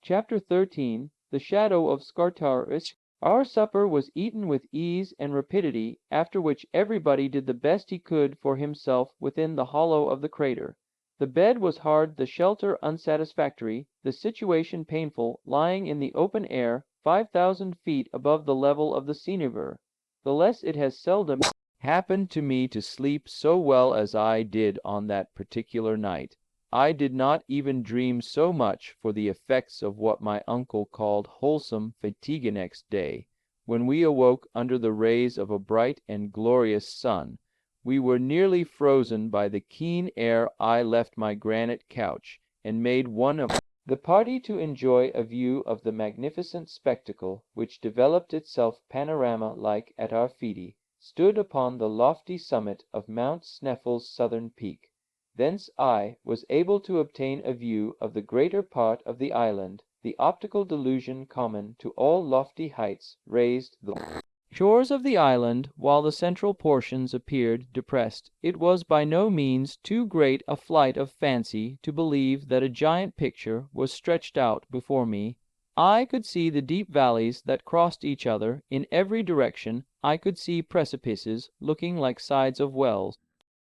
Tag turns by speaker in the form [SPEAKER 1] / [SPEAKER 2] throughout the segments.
[SPEAKER 1] Chapter 13. The Shadow of Scartaris. Our supper was eaten with ease and rapidity, after which everybody did the best he could for himself within the hollow of the crater. The bed was hard, the shelter unsatisfactory, the situation painful, lying in the open air, 5,000 feet above the level of the Scenever. The less it has seldom happened to me to sleep so well as I did on that particular night. I did not even dream so much for the effects of what my uncle called wholesome fatigue next day, when we awoke under the rays of a bright and glorious sun. We were nearly frozen by the keen air. I left my granite couch, and made one of the party to enjoy a view of the magnificent spectacle which developed itself panorama-like at our feet, stood upon the lofty summit of Mount Sneffels' southern peak. Thence I was able to obtain a view of the greater part of the island. The optical delusion common to all lofty heights raised the shores of the island, while the central portions appeared depressed. It was by no means too great a flight of fancy to believe that a giant picture was stretched out before me. I could see the deep valleys that crossed each other in every direction. I could see precipices looking like sides of wells,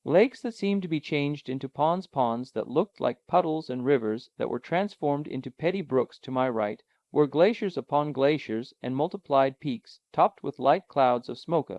[SPEAKER 1] lakes that seemed to be changed into ponds, ponds that looked like puddles, and rivers that were transformed into petty brooks. To my right were glaciers upon glaciers, and multiplied peaks, topped with light clouds of smoke.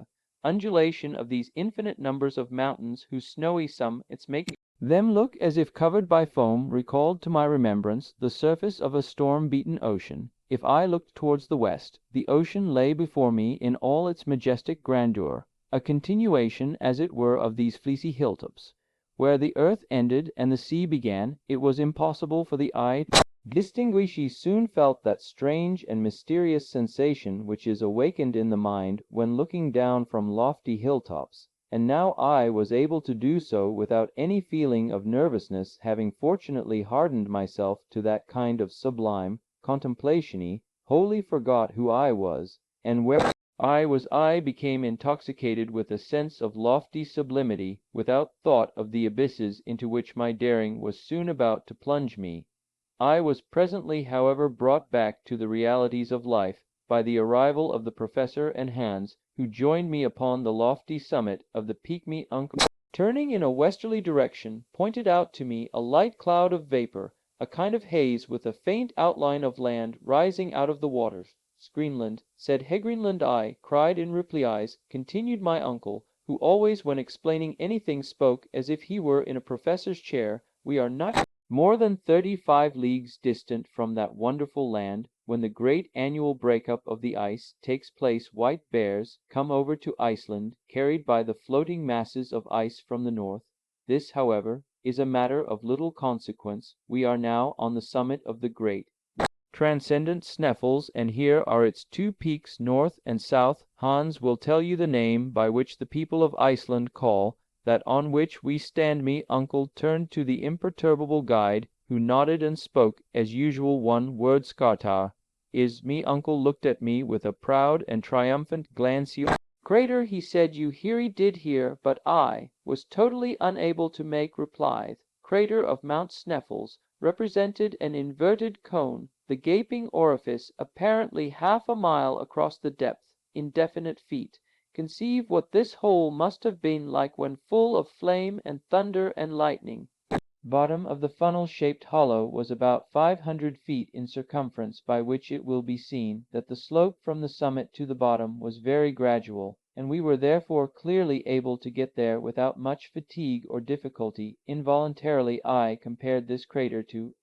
[SPEAKER 1] Undulation of these infinite numbers of mountains, whose snowy summits make them look as if covered by foam, recalled to my remembrance the surface of a storm-beaten ocean. If I looked towards the west, the ocean lay before me in all its majestic grandeur, a continuation, as it were, of these fleecy hilltops. Where the earth ended and the sea began, it was impossible for the eye to distinguish. He soon felt that strange and mysterious sensation which is awakened in the mind when looking down from lofty hilltops, and now I was able to do so without any feeling of nervousness, having fortunately hardened myself to that kind of sublime contemplation, wholly forgot who I was, and where I became intoxicated with a sense of lofty sublimity, without thought of the abysses into which my daring was soon about to plunge me. I was presently, however, brought back to the realities of life by the arrival of the Professor and Hans, who joined me upon the lofty summit of the peak. Me uncle, turning in a westerly direction, pointed out to me a light cloud of vapor, a kind of haze with a faint outline of land rising out of the waters. Greenland, said he. Greenland I cried in replies, continued my uncle, who always when explaining anything spoke as if he were in a professor's chair. We are not more than 35 leagues distant from that wonderful land. When the great annual break-up of the ice takes place, white bears come over to Iceland, carried by the floating masses of ice from the north. This, however, is a matter of little consequence. We are now on the summit of the great transcendent Sneffels, and here are its two peaks, north and south. Hans will tell you the name by which the people of Iceland call that on which we stand. Me uncle turned to the imperturbable guide, who nodded and spoke as usual one word: Scartar. Is. Me uncle looked at me with a proud and triumphant glance. Crater, he said, you hear did hear, but I was totally unable to make reply. Crater of Mount Sneffels represented an inverted cone, the gaping orifice apparently half a mile across the depth, indefinite feet. Conceive what this hole must have been like when full of flame and thunder and lightning. Bottom of the funnel-shaped hollow was about 500 feet in circumference, by which it will be seen that the slope from the summit to the bottom was very gradual, and we were therefore clearly able to get there without much fatigue or difficulty. Involuntarily I compared this crater to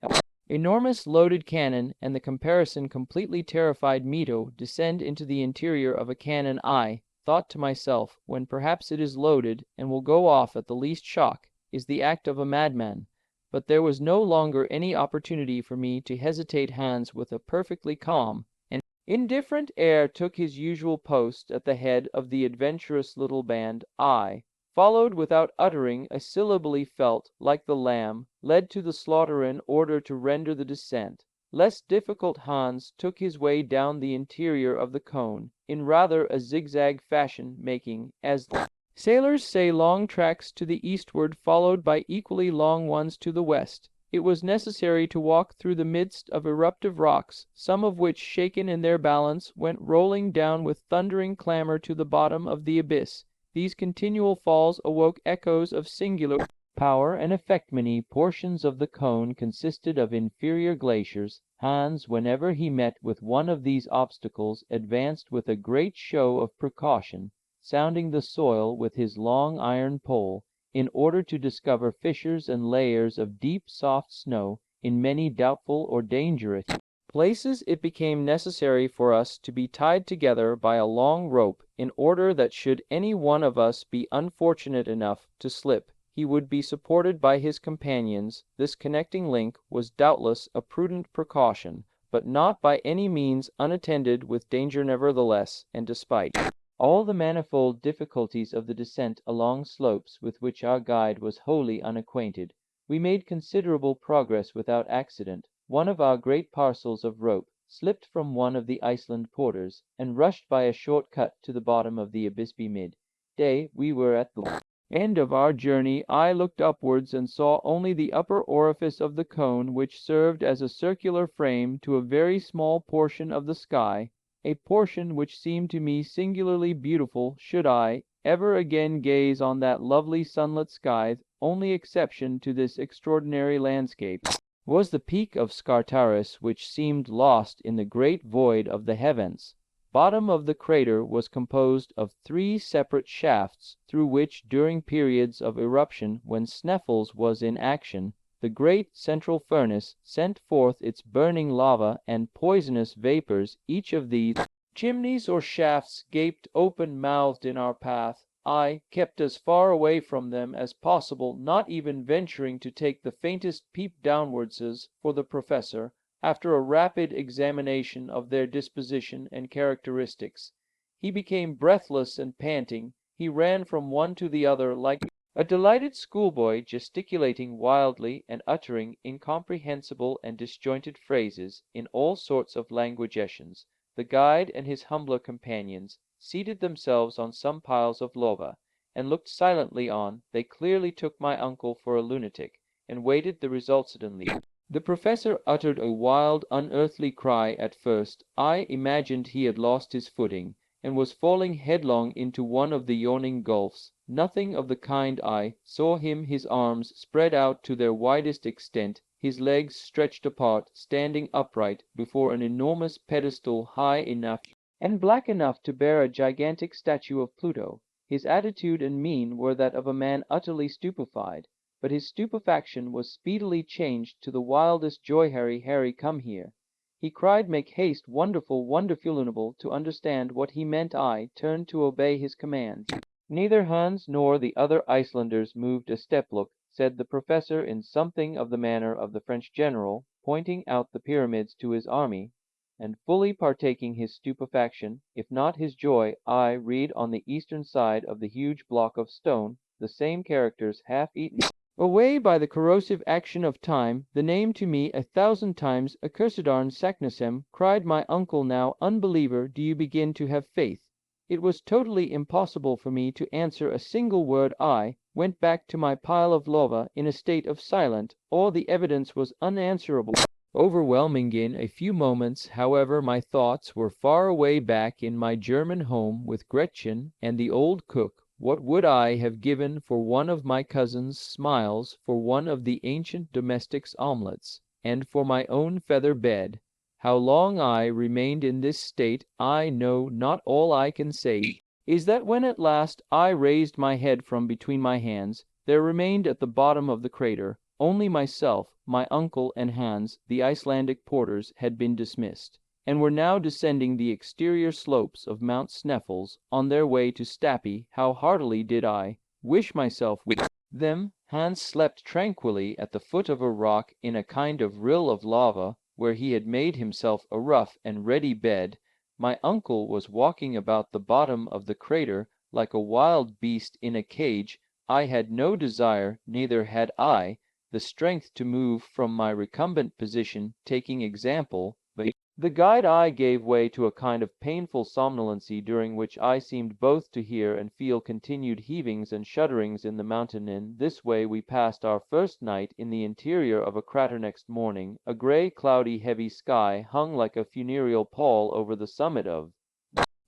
[SPEAKER 1] enormous loaded cannon, and the comparison completely terrified me. To descend into the interior of a cannon, I thought to myself, when perhaps it is loaded and will go off at the least shock, is the act of a madman. But there was no longer any opportunity for me to hesitate. Hans, with a perfectly calm and indifferent air, took his usual post at the head of the adventurous little band. I followed without uttering a syllable. Felt like the lamb led to the slaughter in order to render the descent less difficult. Hans took his way down the interior of the cone in rather a zigzag fashion, making, as the sailors say, long tracks to the eastward, followed by equally long ones to the west. it was necessary to walk through the midst of eruptive rocks, some of which, shaken in their balance, went rolling down with thundering clamor to the bottom of the abyss. These continual falls awoke echoes of singular power and effect. Many portions of the cone consisted of inferior glaciers. Hans, whenever he met with one of these obstacles, advanced with a great show of precaution, sounding the soil with his long iron pole, in order to discover fissures and layers of deep soft snow. In many doubtful or dangerous places it became necessary for us to be tied together by a long rope, in order that should any one of us be unfortunate enough to slip, he would be supported by his companions. This connecting link was doubtless a prudent precaution, but not by any means unattended with danger. Nevertheless, and despite all the manifold difficulties of the descent along slopes with which our guide was wholly unacquainted, we made considerable progress without accident. One of our great parcels of rope slipped from one of the Iceland porters, and rushed by a short cut to the bottom of the abyss. Mid-day we were at the end of our journey. I looked upwards and saw only the upper orifice of the cone, which served as a circular frame to a very small portion of the sky, a portion which seemed to me singularly beautiful. Should I ever again gaze on that lovely sunlit sky, only exception to this extraordinary landscape was the peak of Scartaris, which seemed lost in the great void of the heavens. Bottom of the crater was composed of 3 separate shafts, through which, during periods of eruption, when Sneffels was in action, the great central furnace sent forth its burning lava and poisonous vapors. Each of these chimneys or shafts gaped open-mouthed in our path. I kept as far away from them as possible, not even venturing to take the faintest peep downwards, for the professor, after a rapid examination of their disposition and characteristics, he became breathless and panting. He ran from one to the other like a delighted schoolboy, gesticulating wildly and uttering incomprehensible and disjointed phrases in all sorts of languagestions. The guide and his humbler companions seated themselves on some piles of lava, and looked silently on. They clearly took my uncle for a lunatic, and waited the result suddenly. The professor uttered a wild, unearthly cry at first. I imagined he had lost his footing, and was falling headlong into one of the yawning gulfs. Nothing of the kind. I saw him, his arms spread out to their widest extent, his legs stretched apart, standing upright before an enormous pedestal high enough and black enough to bear a gigantic statue of Pluto. His attitude and mien were that of a man utterly stupefied, but his stupefaction was speedily changed to the wildest joy. Harry, come here!" He cried, "Make haste, wonderful, wonderfulable, to understand what he meant." I turned to obey his commands. Neither Hans nor the other Icelanders moved a step. "Look," said the professor in something of the manner of the French general, pointing out the pyramids to his army, and fully partaking his stupefaction, if not his joy. I read on the eastern side of the huge block of stone the same characters, half eaten away by the corrosive action of time, the name to me 1,000 times accursed Arne Saknussemm. Cried my uncle, "Now, unbeliever, do you begin to have faith?" It was totally impossible for me to answer a single word. I went back to my pile of lava in a state of silent awe. The evidence was unanswerable, overwhelming. In a few moments, however, my thoughts were far away back in my German home with Gretchen and the old cook. What would I have given for one of my cousin's smiles, for one of the ancient domestic's omelets, and for my own feather bed? How long I remained in this state I know not. All I can say is that when at last I raised my head from between my hands, there remained at the bottom of the crater only myself. My uncle and Hans, the Icelandic porters, had been dismissed, and were now descending the exterior slopes of Mount Sneffels on their way to Stapi. How heartily did I wish myself with them! Hans slept tranquilly at the foot of a rock in a kind of rill of lava, where he had made himself a rough and ready bed. My uncle was walking about the bottom of the crater like a wild beast in a cage. I had no desire, neither had I the strength, to move from my recumbent position, taking example, but The guide eye gave way to a kind of painful somnolency during which I seemed both to hear and feel continued heavings and shudderings in the mountain. In this way we passed our first night in the interior of a crater. Next morning, a gray, cloudy, heavy sky hung like a funereal pall over the summit of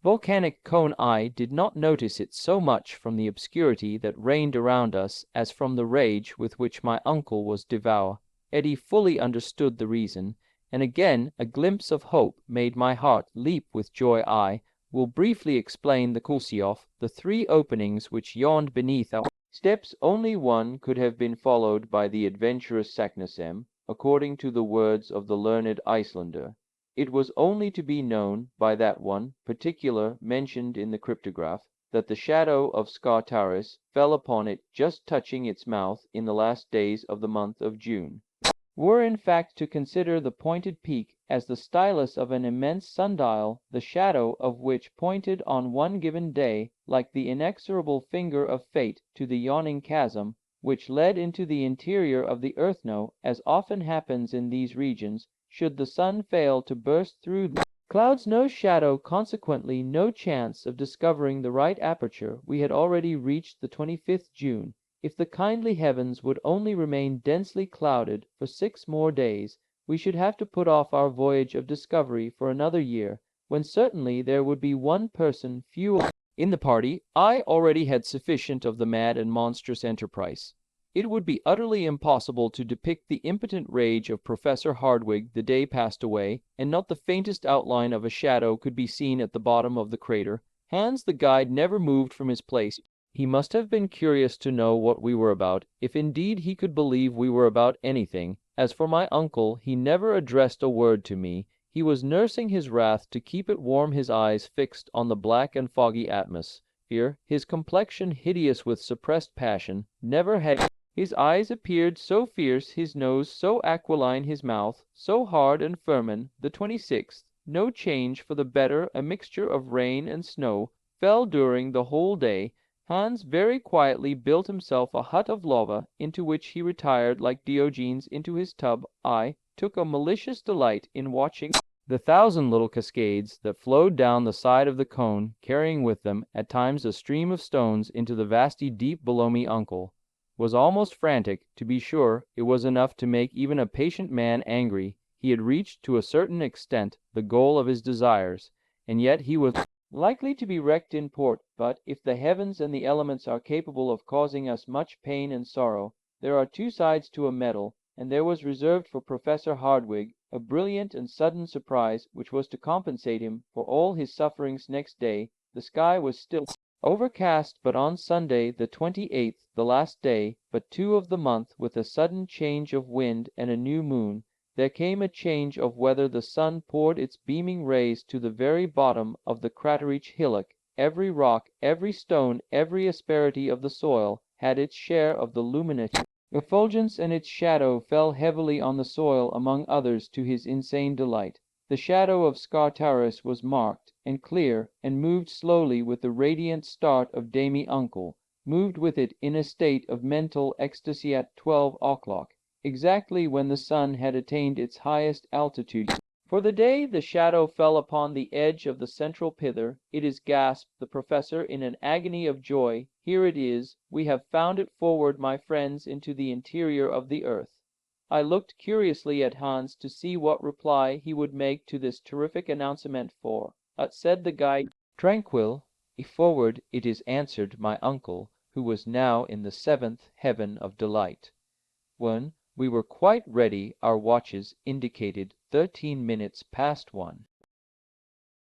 [SPEAKER 1] volcanic cone. I did not notice it so much from the obscurity that reigned around us as from the rage with which my uncle was devoured. Eddie fully understood the reason, and again a glimpse of hope made my heart leap with joy. I will briefly explain the Kulsiof, the three openings which yawned beneath our steps. Only one could have been followed by the adventurous Saknussemm, according to the words of the learned Icelander. It was only to be known by that one particular mentioned in the cryptograph, that the shadow of Scartaris fell upon it just touching its mouth in the last days of the month of June. Were in fact to consider the pointed peak as the stylus of an immense sundial, the shadow of which pointed on one given day, like the inexorable finger of fate, to the yawning chasm which led into the interior of the earth. No, as often happens in these regions, should the sun fail to burst through the clouds, no shadow, consequently no chance of discovering the right aperture. We had already reached the 25th June. If the kindly heavens would only remain densely clouded for 6 more days, we should have to put off our voyage of discovery for another year, when certainly there would be one person fewer in the party. I already had sufficient of the mad and monstrous enterprise. It would be utterly impossible to depict the impotent rage of Professor Hardwigg. The day passed away, and not the faintest outline of a shadow could be seen at the bottom of the crater. Hans the guide never moved from his place. He must have been curious to know what we were about, if indeed he could believe we were about anything. As for my uncle, he never addressed a word to me. He was nursing his wrath to keep it warm, his eyes fixed on the black and foggy atmosphere, his complexion hideous with suppressed passion. Never had his eyes appeared so fierce, his nose so aquiline, his mouth so hard and firm. The 26th, no change for the better, a mixture of rain and snow fell during the whole day. Hans very quietly built himself a hut of lava, into which he retired like Diogenes into his tub. I took a malicious delight in watching the 1,000 little cascades that flowed down the side of the cone, carrying with them at times a stream of stones into the vasty deep below me. Uncle was almost frantic. To be sure, it was enough to make even a patient man angry. He had reached to a certain extent the goal of his desires, and yet he was likely to be wrecked in port. But if the heavens and the elements are capable of causing us much pain and sorrow, there are 2 sides to a medal, and there was reserved for Professor Hardwigg a brilliant and sudden surprise which was to compensate him for all his sufferings. Next day the sky was still overcast, but on Sunday the 28th, the last day but 2 of the month, with a sudden change of wind and a new moon, there came a change of weather. The sun poured its beaming rays to the very bottom of the crater. Each hillock, every rock, every stone, every asperity of the soil had its share of the luminous effulgence, and its shadow fell heavily on the soil among others to his insane delight. The shadow of Scartaris was marked and clear, and moved slowly with the radiant start of Demi Uncle, moved with it in a state of mental ecstasy at 12 o'clock, exactly when the sun had attained its highest altitude. For the day the shadow fell upon the edge of the central pither. It is, gasped the professor in an agony of joy. Here it is. We have found it forward, my friends, into the interior of the earth. I looked curiously at Hans to see what reply he would make to this terrific announcement. For, said the guide, tranquil, forward it is, answered my uncle, who was now in the 7th heaven of delight. When we were quite ready, our watches indicated 13 minutes past 1.